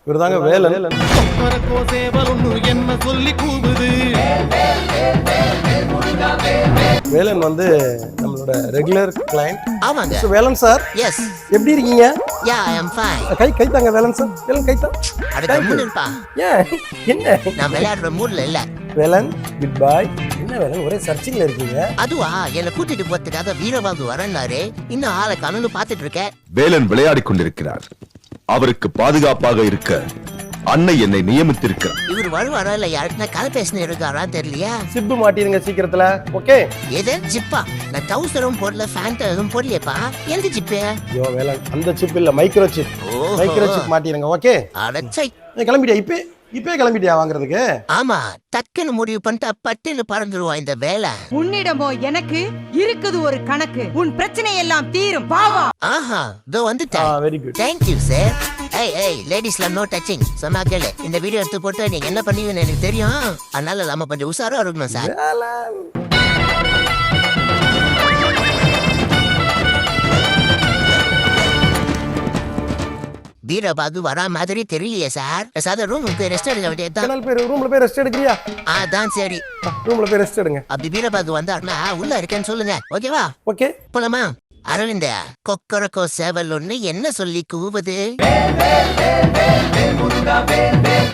இவர்தாங்க வேலன். என்ன சொல்லி கூவுது வேலன் வந்து நம்மளோட ரெகுலர் கிளையண்ட். ஆமாங்க. Velan sir yes. எப்படி இருக்கீங்க? யா ஐ அம் ஃபைன். கை தாங்க வேலன் சார். வேலன் கை தா. அட கம்முனுப்பா. ஏன் என்ன நான் விளையாடுற மூட்ல இல்ல. Velan good bye. என்ன வேலன் ஒரே சர்ச்சிங்ல இருக்கீங்க? அதுவா என்ன கூட்டிட்டு போறதுக்காக வீரபாகு வரன்னாரு. இன்னும் ஆளை கனவு பார்த்துட்டு இருக்கேன். வேலன் விளையாடிக் கொண்டிருக்கிறார். அவருக்கு பாதுகாப்பாக இருக்க அன்னை என்னை நியமித்திருக்கிறார். இவர் வருவாரா இல்ல யாருக்குன்னா கதை பேசினு இருக்காரான்னு தெரியலையா? சிப்பு மாட்டிருங்க சீக்கிரத்துல. ஓகே. எது ஜிப்பா? நான் டவுசரும் போடல, ஃபேண்ட் எதுவும் போடலையப்பா. எந்த ஜிப்பு? ஐயோ வேலன் அந்த சிப் இல்ல, மைக்ரோ சிப். மைக்ரோ சிப் மாட்டிருங்க. ஓகே. அடச்சை. கிளம்பிட்டியா? இப்பே கிளம்பிட்டியா வாங்குறதுக்கு? ஆமா, டக்குன்னு முடிவு பண்ணிட்டா பட்டுன்னு பறந்துருவான் இந்த வேலை. உன்னிடமோ எனக்கு இருக்குது ஒரு கணக்கு. உன் பிரச்சனை எல்லாம் தீரும். பாவா. ஆஹா, இதோ வந்துட்டேன். Very good. Thank you sir. ஏய் லேடிஸ்ல நோ டச்சிங். சொன்னா கேளு. இந்த வீடியோ எடுத்து போட்டு நீங்க என்ன பண்ணுவீங்கன்னு எனக்கு தெரியும். அதனால நம்ம கொஞ்சம் உஷாரா இருக்கணும் சார். வீரபாகு வரா மாதிரி தெரியலையே சார். சார் ரூமுக்கு ரெஸ்ட் எடுக்க வேண்டியதுதான். ரூம்ல போய் ரெஸ்ட் எடுக்கறியா? அதான் சரி. ரூம்ல போய் ரெஸ்ட் எடுங்க. அப்படி வீரபாகு வந்தாருன்னா உள்ள இருக்கேன்னு சொல்லுங்க. ஓகேவா? ஓகே. போலாமா? அரவிந்த கொக்கரக்கோ சேவல் ஒண்ணு என்ன சொல்லி கூவுது?